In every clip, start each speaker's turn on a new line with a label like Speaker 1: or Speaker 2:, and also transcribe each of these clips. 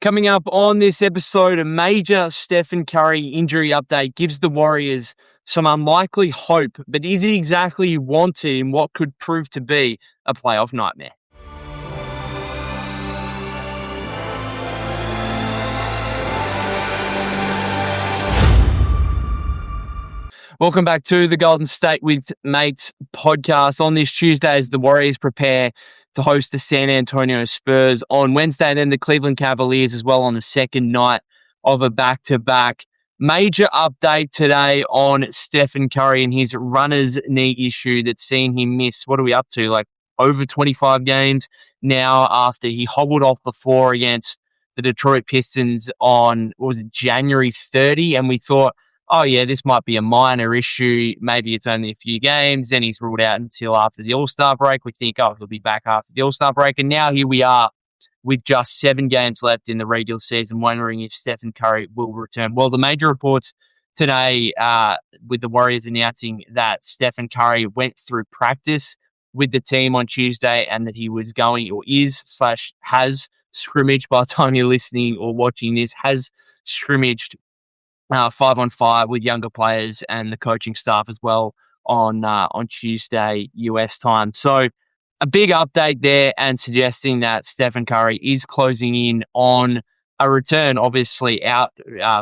Speaker 1: Coming up on this episode, a major Stephen Curry injury update gives the Warriors some unlikely hope, but is it exactly wanted in what could prove to be a playoff nightmare? Welcome back to the Golden State with Mates podcast. On this Tuesday, as the Warriors prepare to host the San Antonio Spurs on Wednesday, and then the Cleveland Cavaliers as well on the second night of a back-to-back. Major update today on Stephen Curry and his runner's knee issue that's seen him miss, what are we up to, like over 25 games now after he hobbled off the floor against the Detroit Pistons on, January 30, and we thought, oh yeah, this might be a minor issue. Maybe it's only a few games. Then he's ruled out until after the All-Star break. We think, oh, he'll be back after the All-Star break. And now here we are with just 7 games left in the regular season, wondering if Stephen Curry will return. Well, the major reports today with the Warriors announcing that Stephen Curry went through practice with the team on Tuesday and that he was going, or has scrimmaged, by the time you're listening or watching this, has scrimmaged 5-on-5 with younger players and the coaching staff as well on Tuesday US time. So a big update there, and suggesting that Stephen Curry is closing in on a return, obviously out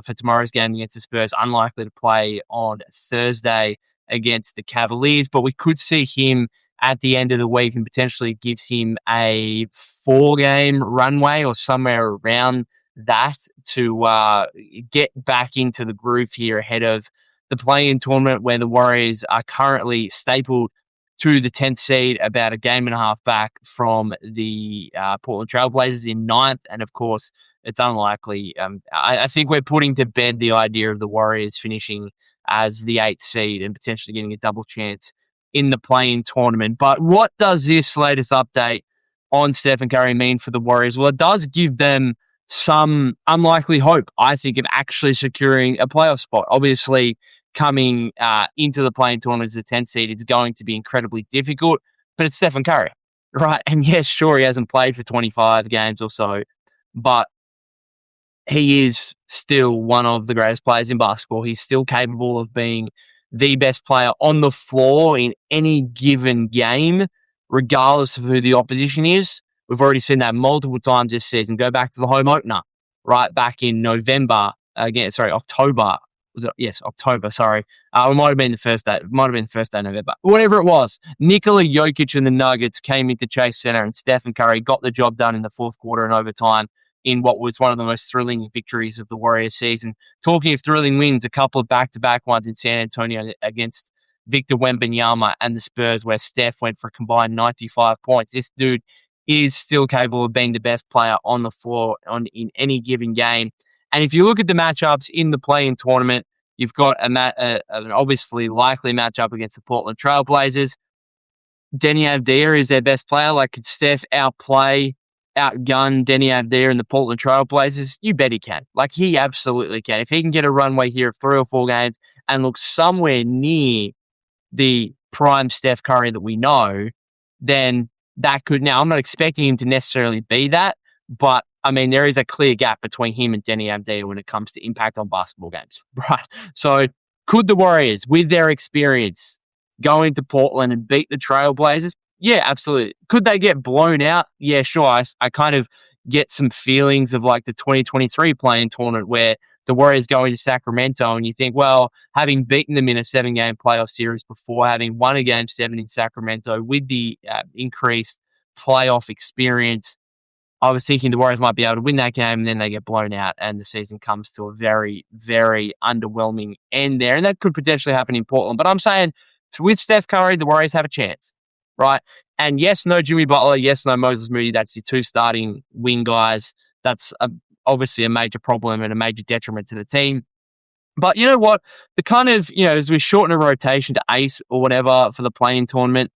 Speaker 1: for tomorrow's game against the Spurs, unlikely to play on Thursday against the Cavaliers, but we could see him at the end of the week, and potentially gives him a 4-game runway or somewhere around that to get back into the groove here ahead of the play-in tournament, where the Warriors are currently stapled to the 10th seed, about a game and a half back from the Portland Trailblazers in 9th. And of course, it's unlikely. I think we're putting to bed the idea of the Warriors finishing as the 8th seed and potentially getting a double chance in the play-in tournament. But what does this latest update on Stephen Curry mean for the Warriors? Well, it does give them some unlikely hope, I think, of actually securing a playoff spot. Obviously, coming into the play-in tournament as the 10th seed, it's going to be incredibly difficult, but it's Stephen Curry, right? And yes, sure, he hasn't played for 25 games or so, but he is still one of the greatest players in basketball. He's still capable of being the best player on the floor in any given game, regardless of who the opposition is. We've already seen that multiple times this season. Go back to the home opener, right back in October. Was it? Yes, October, sorry. It might have been the first day. It might have been the first day of November. Whatever it was, Nikola Jokic and the Nuggets came into Chase Center, and Stephen Curry got the job done in the fourth quarter and overtime in what was one of the most thrilling victories of the Warriors season. Talking of thrilling wins, a couple of back-to-back ones in San Antonio against Victor Wembanyama and the Spurs, where Steph went for a combined 95 points. This dude is still capable of being the best player on the floor in any given game. And if you look at the matchups in the play-in tournament, you've got an obviously likely matchup against the Portland Trailblazers. Denny Avdija is their best player. Like, could Steph outgun Denny Avdija and the Portland Trailblazers? You bet he can. Like, he absolutely can. If he can get a runway here of 3 or 4 games and look somewhere near the prime Steph Curry that we know, then that could, now I'm not expecting him to necessarily be that, but I mean, there is a clear gap between him and Denny Avdija when it comes to impact on basketball games, right? So could the Warriors, with their experience, go into Portland and beat the Trailblazers? Yeah, absolutely. Could they get blown out? Yeah, sure. I kind of get some feelings of like the 2023 play-in tournament, where the Warriors go into Sacramento and you think, well, having beaten them in a 7-game playoff series before, having won a Game 7 in Sacramento with the increased playoff experience, I was thinking the Warriors might be able to win that game, and then they get blown out and the season comes to a very, very underwhelming end there. And that could potentially happen in Portland. But I'm saying with Steph Curry, the Warriors have a chance, right? And yes, no Jimmy Butler. Yes, no Moses Moody. That's your 2 starting wing guys. That's obviously a major problem and a major detriment to the team. But you know what? The kind of, as we shorten a rotation to 8 or whatever for the play-in tournament,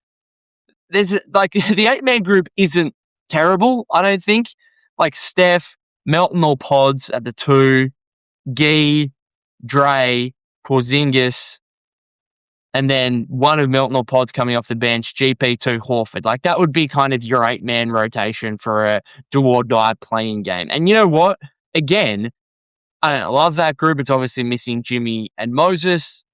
Speaker 1: there's like the 8-man group isn't terrible, I don't think. Like Steph, Melton or Pods at the 2, Gee, Dre, Porzingis, and then one of Melton or Pods coming off the bench, GP2, Horford. Like, that would be kind of your 8-man rotation for a do-or-die playing game. And you know what? again, I don't love that group. It's obviously missing Jimmy and Moses,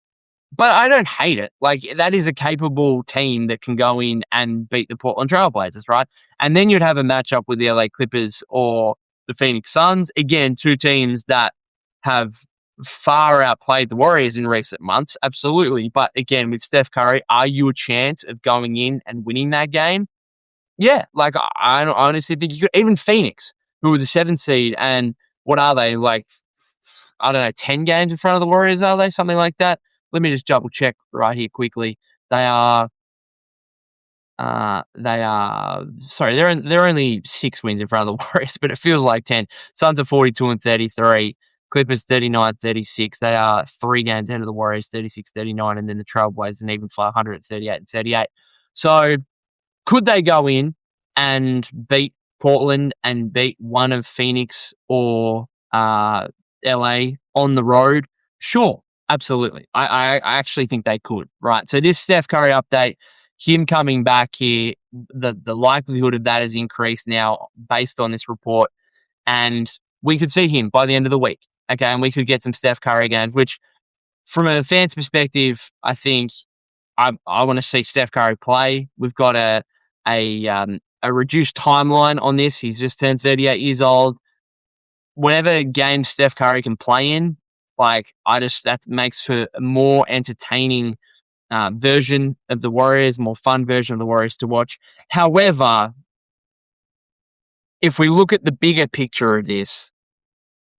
Speaker 1: but I don't hate it. Like, that is a capable team that can go in and beat the Portland Trailblazers, right? And then you'd have a matchup with the LA Clippers or the Phoenix Suns. Again, two teams that have far outplayed the Warriors in recent months. Absolutely. But again, with Steph Curry, are you a chance of going in and winning that game? Yeah. Like, I honestly think you could. Even Phoenix, who were the 7th seed, and what are they? Like, I don't know, 10 games in front of the Warriors, are they? Something like that. Let me just double check right here quickly. They are, sorry, they're only 6 wins in front of the Warriors, but it feels like 10. Suns are 42 and 33. Clippers 39-36. They are 3 games ahead of the Warriors, 36-39, and then the Trailblazers an even 500 38-38. So could they go in and beat Portland and beat one of Phoenix or LA on the road? Sure, absolutely. I actually think they could, right? So this Steph Curry update, him coming back here, the likelihood of that has increased now based on this report, and we could see him by the end of the week, okay? And we could get some Steph Curry games, which from a fan's perspective, I think I want to see Steph Curry play. We've got a reduced timeline on this. He's just turned 38 years old. Whatever game Steph Curry can play in, like, that makes for a more entertaining version of the Warriors, more fun version of the Warriors to watch. However, if we look at the bigger picture of this,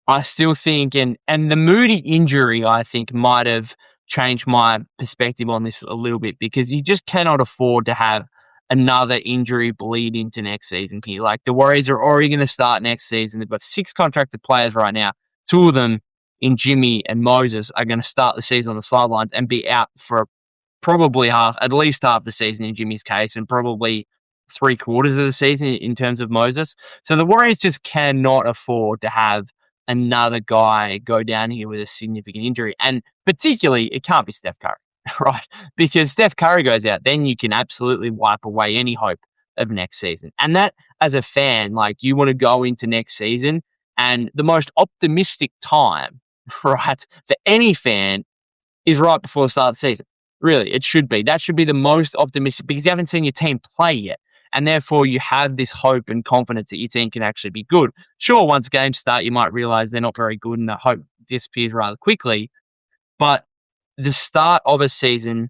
Speaker 1: I still think, and the Moody injury, I think, might have changed my perspective on this a little bit, because you just cannot afford to have another injury bleed into next season here. Like, the Warriors are already going to start next season. They've got 6 contracted players right now. 2 of them, in Jimmy and Moses, are going to start the season on the sidelines and be out for probably at least half the season in Jimmy's case, and probably 3/4 of the season in terms of Moses. So the Warriors just cannot afford to have another guy go down here with a significant injury. And particularly, it can't be Steph Curry, right? Because Steph Curry goes out, then you can absolutely wipe away any hope of next season. And that, as a fan, like, you want to go into next season, and the most optimistic time, right, for any fan is right before the start of the season. Really, it should be. That should be the most optimistic, because you haven't seen your team play yet. And therefore, you have this hope and confidence that your team can actually be good. Sure, once games start, you might realize they're not very good, and the hope disappears rather quickly. But the start of a season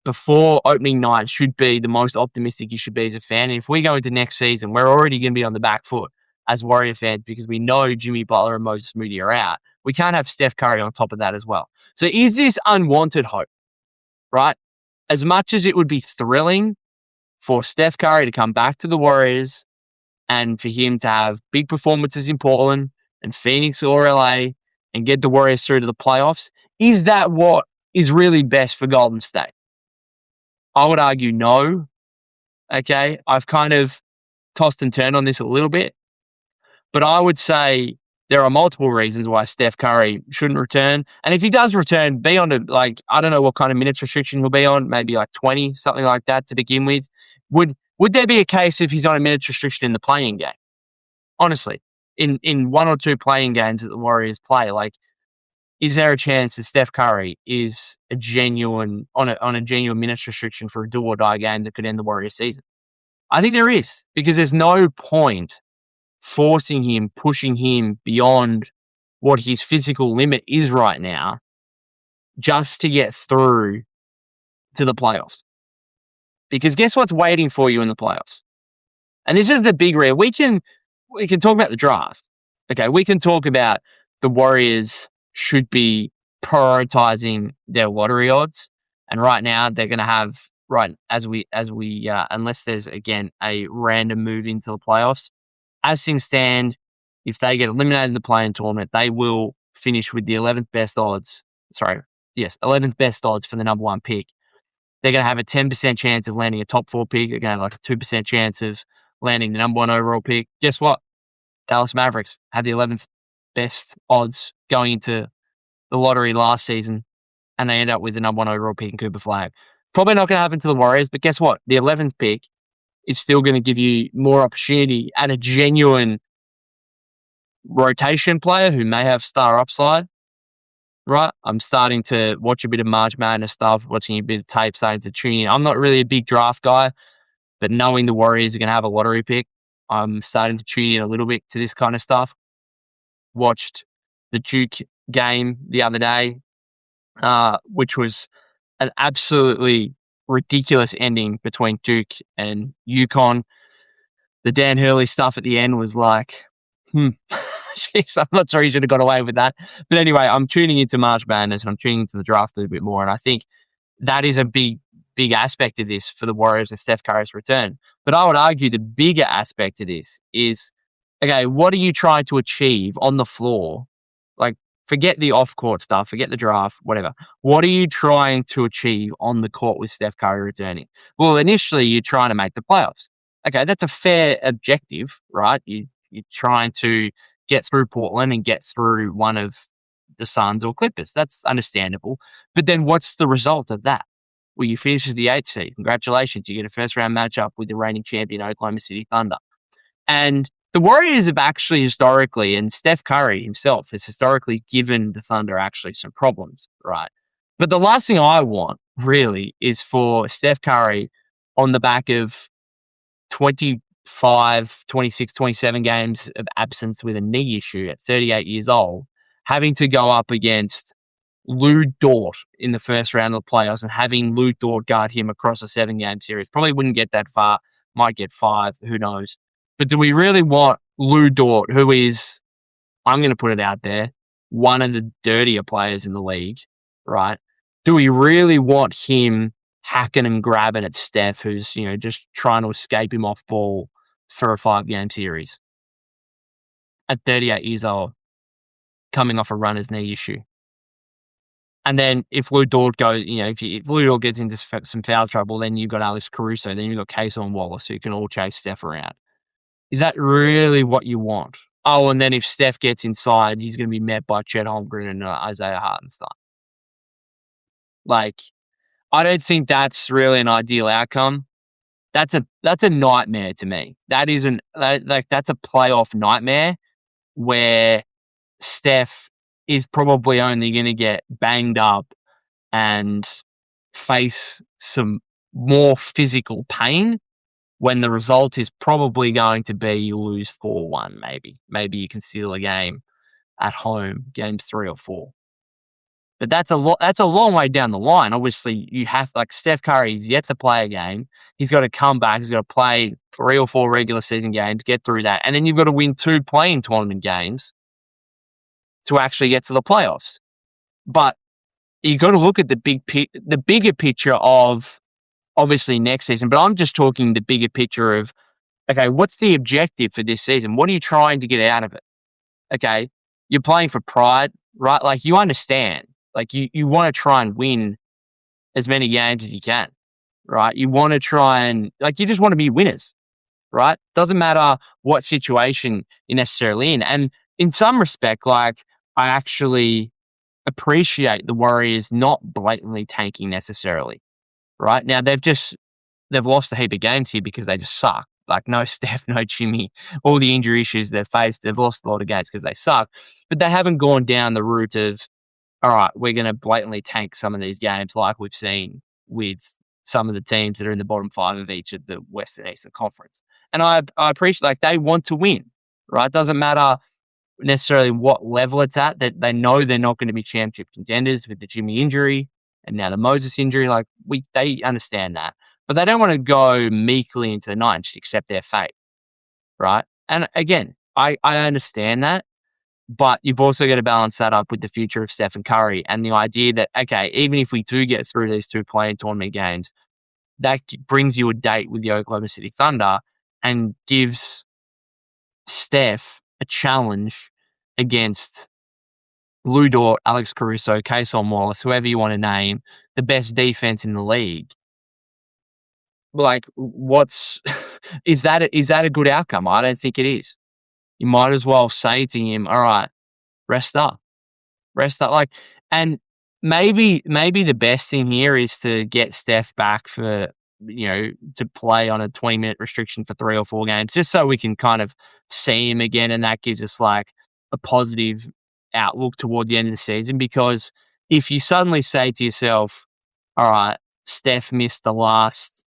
Speaker 1: before opening night should be the most optimistic you should be as a fan. And if we go into next season, we're already going to be on the back foot as Warrior fans, because we know Jimmy Butler and Moses Moody are out. We can't have Steph Curry on top of that as well. So is this unwanted hope, right? As much as it would be thrilling for Steph Curry to come back to the Warriors and for him to have big performances in Portland and Phoenix or LA and get the Warriors through to the playoffs, is that what is really best for Golden State? I would argue no. Okay, I've kind of tossed and turned on this a little bit, but I would say there are multiple reasons why Steph Curry shouldn't return. And if he does return, be on I don't know what kind of minutes restriction he'll be on, maybe like 20, something like that to begin with. Would there be a case if he's on a minutes restriction in the playing game? Honestly, in 1 or 2 playing games that the Warriors play, like, is there a chance that Steph Curry is on a genuine minutes restriction for a do or die game that could end the Warriors season? I think there is, because there's no point forcing him, pushing him beyond what his physical limit is right now, just to get through to the playoffs. Because guess what's waiting for you in the playoffs? And this is the big read. We can talk about the draft. Okay, we can talk about the Warriors should be prioritizing their lottery odds. And right now they're going to have, right, as we unless there's, again, a random move into the playoffs, as things stand, if they get eliminated in the play-in tournament, they will finish with the 11th best odds. 11th best odds for the number 1 pick. They're going to have a 10% chance of landing a top 4 pick. They're going to have like a 2% chance of landing the number 1 overall pick. Guess what? Dallas Mavericks had the 11th best odds going into the lottery last season, and they end up with the number 1 overall pick in Cooper Flag. Probably not going to happen to the Warriors, but guess what? The 11th pick is still going to give you more opportunity at a genuine rotation player who may have star upside, right? I'm starting to watch a bit of March Madness stuff, watching a bit of tape, starting to tune in. I'm not really a big draft guy, but knowing the Warriors are going to have a lottery pick, I'm starting to tune in a little bit to this kind of stuff. Watched the Duke game the other day, which was an absolutely ridiculous ending between Duke and UConn. The Dan Hurley stuff at the end was like, jeez, I'm not sure he should have got away with that. But anyway, I'm tuning into March Madness and I'm tuning into the draft a little bit more. And I think that is a big aspect of this for the Warriors and Steph Curry's return. But I would argue the bigger aspect of this is, okay, what are you trying to achieve on the floor? Like, forget the off-court stuff, forget the draft, whatever. What are you trying to achieve on the court with Steph Curry returning? Well, initially, you're trying to make the playoffs. Okay, that's a fair objective, right? You're trying to get through Portland and get through one of the Suns or Clippers. That's understandable. But then what's the result of that? Well, you finish as the 8th seed. Congratulations. You get a first-round matchup with the reigning champion Oklahoma City Thunder. And the Warriors have actually historically, and Steph Curry himself has historically given the Thunder actually some problems, right? But the last thing I want, really, is for Steph Curry on the back of 25, 26, 27 games of absence with a knee issue at 38 years old, having to go up against Lou Dort in the first round of the playoffs and having Lou Dort guard him across a 7-game series. Probably wouldn't get that far, might get 5, who knows. But do we really want Lou Dort, who is, I'm going to put it out there, one of the dirtier players in the league, right? Do we really want him hacking and grabbing at Steph, who's, just trying to escape him off ball for a 5-game series at 38 years old, coming off a runner's knee issue? And then if Lou Dort goes, if Lou Dort gets into some foul trouble, then you've got Alex Caruso, then you've got Cason and Wallace, who can all chase Steph around. Is that really what you want? Oh, and then if Steph gets inside, he's going to be met by Chet Holmgren and Isaiah Hartenstein. Like, I don't think that's really an ideal outcome. That's a nightmare to me. That's a playoff nightmare where Steph is probably only going to get banged up and face some more physical pain when the result is probably going to be you lose 4-1 maybe. Maybe you can steal a game at home, games 3 or 4. But that's a long way down the line. Obviously, you have, like, Steph Curry's yet to play a game. He's got to come back. He's got to play 3 or 4 regular season games, get through that. And then you've got to win 2 play-in tournament games to actually get to the playoffs. But you've got to look at the bigger picture of, obviously, next season. But I'm just talking the bigger picture of, okay, what's the objective for this season? What are you trying to get out of it? Okay, you're playing for pride, right? Like, you understand. Like, you want to try and win as many games as you can, right? You want to try and, you just want to be winners, right? Doesn't matter what situation you're necessarily in. And in some respect, I actually appreciate the Warriors not blatantly tanking necessarily, right? Now, they've lost a heap of games here because they just suck. Like, no Steph, no Jimmy, all the injury issues they've faced, they've lost a lot of games because they suck. But they haven't gone down the route of, all right, we're going to blatantly tank some of these games like we've seen with some of the teams that are in the bottom 5 of each of the Western and Eastern Conference. And I appreciate, they want to win, right? It doesn't matter necessarily what level it's at, that they know they're not going to be championship contenders with the Jimmy injury and now the Moses injury. They understand that. But they don't want to go meekly into the night and just accept their fate, right? And again, I understand that. But you've also got to balance that up with the future of Stephen Curry and the idea that, okay, even if we do get through these 2 play-in tournament games, that brings you a date with the Oklahoma City Thunder and gives Steph a challenge against Lou Dort, Alex Caruso, Cason Wallace, whoever you want to name, the best defense in the league. Is that a good outcome? I don't think it is. You might as well say to him, all right, rest up. And maybe the best thing here is to get Steph back for, to play on a 20-minute restriction for 3 or 4 games, just so we can kind of see him again. And that gives us a positive outlook toward the end of the season, because if you suddenly say to yourself, all right, Steph missed the last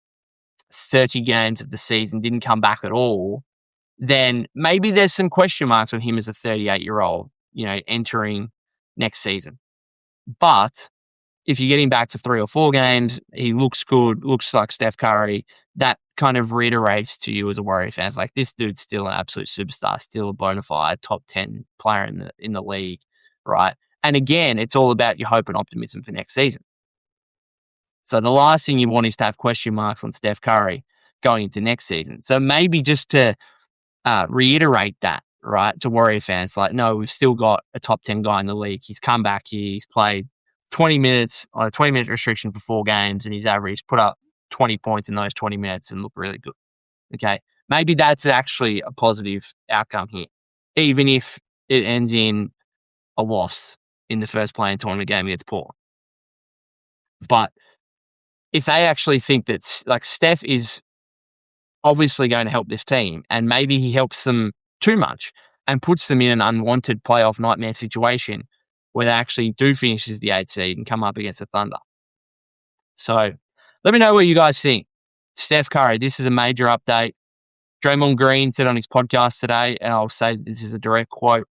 Speaker 1: 30 games of the season, didn't come back at all, then maybe there's some question marks on him as a 38-year-old, entering next season. But if you get him back for 3 or 4 games, he looks good, looks like Steph Curry, that kind of reiterates to you as a Warrior fan, like, this dude's still an absolute superstar, still a bona fide top 10 player in the league, right? And again, it's all about your hope and optimism for next season. So the last thing you want is to have question marks on Steph Curry going into next season. So maybe just to reiterate that, right, to Warrior fans, like, no, we've still got a top 10 guy in the league. He's come back here. He's played 20 minutes on a 20-minute restriction for 4 games, and he's put up 20 points in those 20 minutes and looked really good. Okay, maybe that's actually a positive outcome here, even if it ends in a loss in the first play-in tournament game against Portland. But if they actually think that, like, Steph is obviously going to help this team, and maybe he helps them too much and puts them in an unwanted playoff nightmare situation where they actually do finish as the 8th seed and come up against the Thunder. So let me know what you guys think. Steph Curry, this is a major update. Draymond Green said on his podcast today, and I'll say this is a direct quote,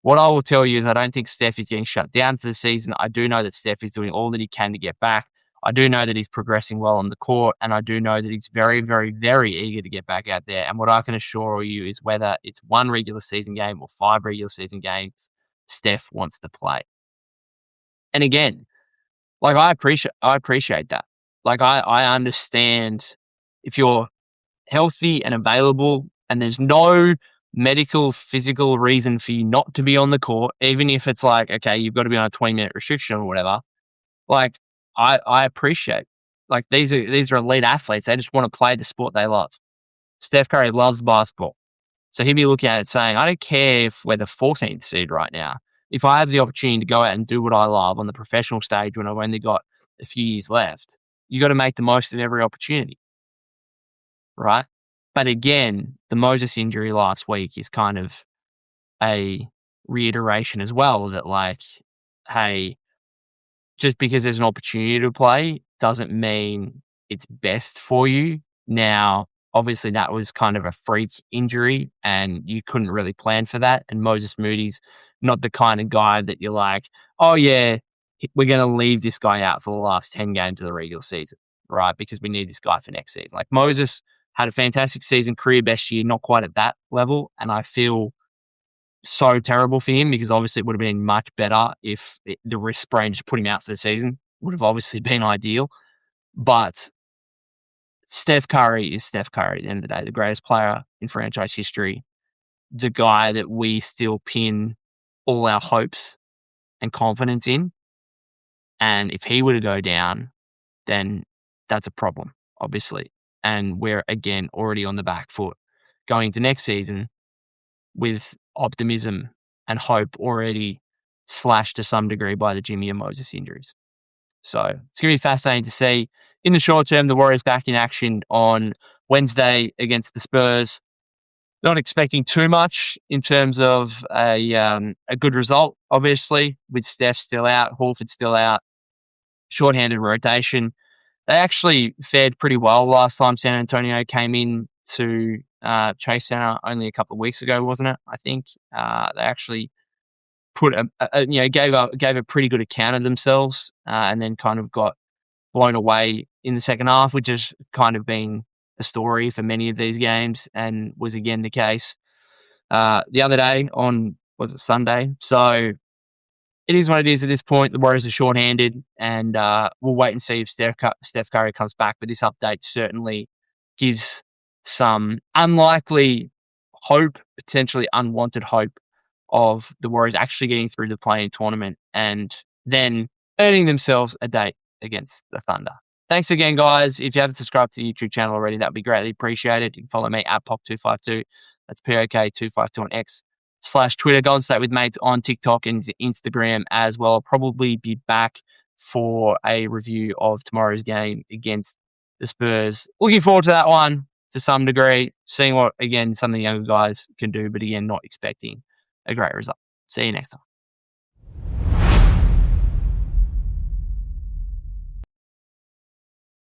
Speaker 1: what I will tell you is I don't think Steph is getting shut down for the season. I do know that Steph is doing all that he can to get back. I do know that he's progressing well on the court, and I do know that he's very, very, very eager to get back out there. And what I can assure you is whether it's 1 regular season game or 5 regular season games, Steph wants to play. And again, like, I appreciate that. Like, I understand if you're healthy and available and there's no medical, physical reason for you not to be on the court, even if it's like, okay, you've got to be on a 20-minute restriction or whatever, like, I appreciate, like, these are elite athletes. They just want to play the sport they love. Steph Curry loves basketball. So he'd be looking at it saying, I don't care if we're the 14th seed right now. If I have the opportunity to go out and do what I love on the professional stage when I've only got a few years left, you got to make the most of every opportunity, right? But again, the Moses injury last week is kind of a reiteration as well that, like, hey, just because there's an opportunity to play doesn't mean it's best for you. Now, obviously, that was kind of a freak injury and you couldn't really plan for that. And Moses Moody's not the kind of guy that you're like, oh, yeah, we're going to leave this guy out for the last 10 games of the regular season, right? Because we need this guy for next season. Like, Moses had a fantastic season, career best year, not quite at that level. And I feel so terrible for him because obviously it would have been much better if the wrist sprain just put him out for the season. Would have obviously been ideal. But Steph Curry is Steph Curry at the end of the day, the greatest player in franchise history, the guy that we still pin all our hopes and confidence in. And if he were to go down, then that's a problem, obviously. And we're, again, already on the back foot going into next season with optimism and hope already slashed to some degree by the Jimmy and Moses injuries. So it's going to be fascinating to see. In the short term, the Warriors back in action on Wednesday against the Spurs. Not expecting too much in terms of a good result, obviously, with Steph still out, Horford still out, shorthanded rotation. They actually fared pretty well last time San Antonio came in to Chase Center only a couple of weeks ago, wasn't it? I think they actually put gave a pretty good account of themselves, and then kind of got blown away in the second half, which has kind of been the story for many of these games, and was again the case the other day on, was it Sunday? So it is what it is at this point. The Warriors are shorthanded, and we'll wait and see if Steph Curry comes back. But this update certainly gives some unlikely hope, potentially unwanted hope, of the Warriors actually getting through the play-in tournament and then earning themselves a date against the Thunder. Thanks again, guys. If you haven't subscribed to the YouTube channel already, that would be greatly appreciated. You can follow me at POK252. That's POK252 on X/Twitter. Golden State with Mates on TikTok and Instagram as well. I'll probably be back for a review of tomorrow's game against the Spurs. Looking forward to that one to some degree. Seeing what, again, some of the younger guys can do, but again, not expecting a great result. See you next time.